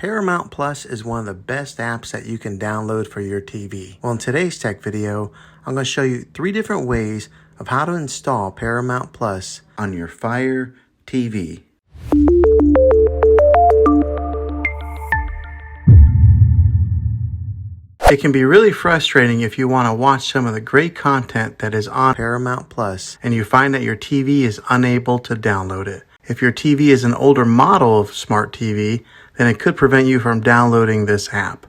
Paramount Plus is one of the best apps that you can download for your TV. Well, in today's tech video, I'm going to show you 3 different ways of how to install Paramount Plus on your Fire TV. It can be really frustrating if you want to watch some of the great content that is on Paramount Plus and you find that your TV is unable to download it. If your TV is an older model of smart TV, then it could prevent you from downloading this app.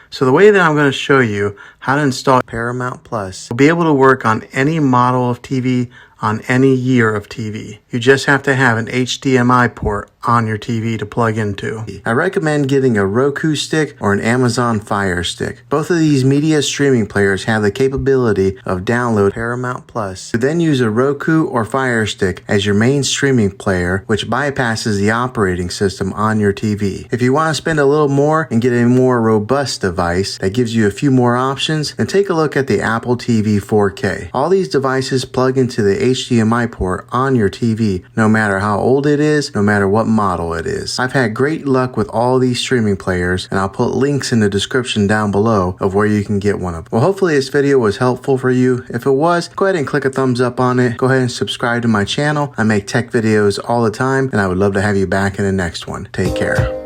So the way that I'm going to show you how to install Paramount Plus will be able to work on any model of TV on any year of TV. You just have to have an HDMI port on your TV to plug into. I recommend getting a Roku stick or an Amazon Fire stick. Both of these media streaming players have the capability of download Paramount Plus. You then use a Roku or Fire stick as your main streaming player, which bypasses the operating system on your TV. If you want to spend a little more and get a more robust device that gives you a few more options, then take a look at the Apple TV 4K. All these devices plug into the HDMI port on your TV, no matter how old it is, no matter what model it is. I've had great luck with all these streaming players, and I'll put links in the description down below of where you can get one of them. Well, hopefully this video was helpful for you. If it was, go ahead and click a thumbs up on it. Go ahead and subscribe to my channel. I make tech videos all the time, and I would love to have you back in the next one. Take care.